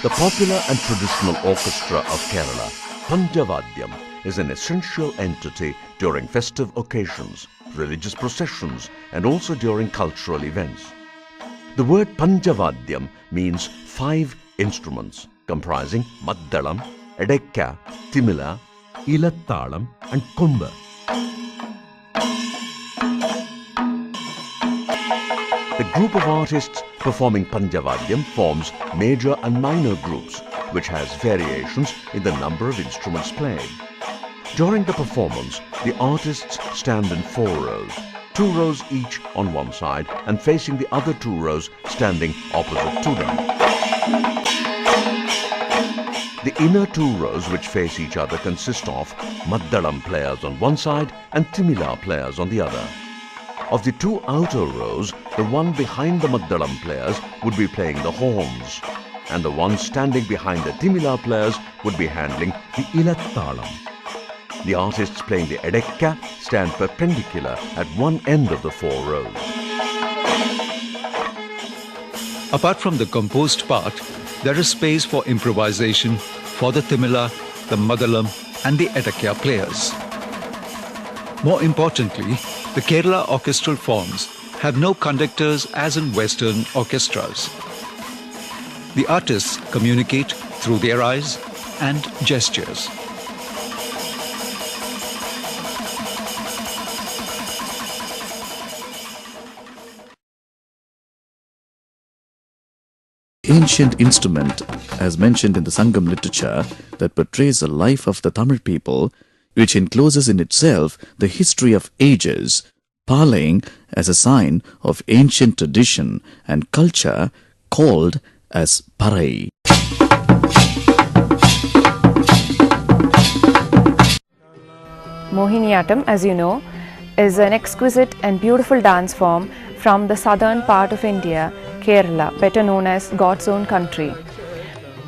The popular and traditional orchestra of Kerala, Panjavadyam, is an essential entity during festive occasions, religious processions, and also during cultural events. The word Panjavadyam means 5 instruments comprising Maddalam, Edekka, Timila, Ilattalam, and Komba. The group of artists performing Panjavadyam forms major and minor groups, which has variations in the number of instruments played. During the performance, the artists stand in 4 rows, 2 rows each on one side and facing the other 2 rows standing opposite to them. The inner 2 rows which face each other consist of Maddalam players on one side and Timila players on the other. Of the 2 outer rows, the one behind the Maddalam players would be playing the horns, and the one standing behind the Timila players would be handling the Ilattalam. The artists playing the Edekka stand perpendicular at one end of the 4 rows. Apart from the composed part, there is space for improvisation for the Timila, the Maddalam, and the Edekka players. More importantly, the Kerala orchestral forms have no conductors as in Western orchestras. The artists communicate through their eyes and gestures. Ancient instrument, as mentioned in the Sangam literature, that portrays the life of the Tamil people, which encloses in itself the history of ages, parlaying as a sign of ancient tradition and culture, called as Parai. Mohiniyattam, as you know, is an exquisite and beautiful dance form from the southern part of India, Kerala, better known as God's own country.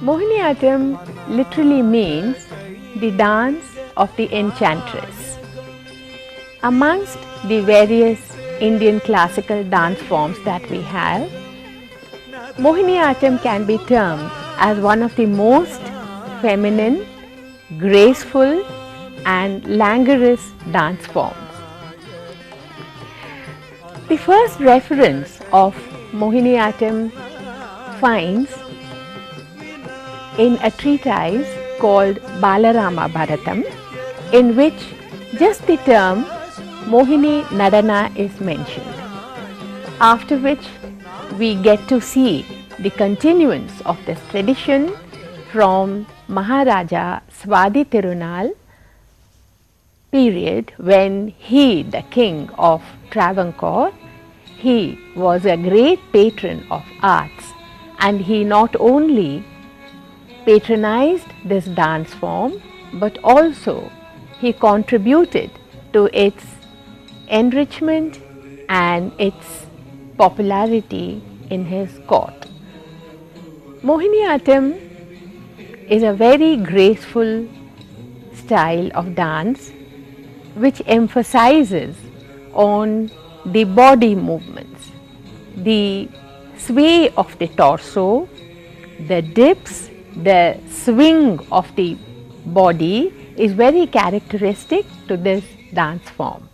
Mohiniyattam literally means the dance of the enchantress. Amongst the various Indian classical dance forms that we have, Mohiniyattam can be termed as one of the most feminine, graceful and languorous dance forms. The first reference of Mohiniyattam finds in a treatise called Balarama Bharatam, in which just the term Mohini Nadana is mentioned, after which we get to see the continuance of this tradition from Maharaja Swadi Tirunal period, when he, the king of Travancore, he was a great patron of arts, and he not only patronized this dance form, but also he contributed to its enrichment and its popularity in his court. Mohiniyattam is a very graceful style of dance which emphasizes on the body movements, the sway of the torso, the dips, the swing of the body is very characteristic to this dance form.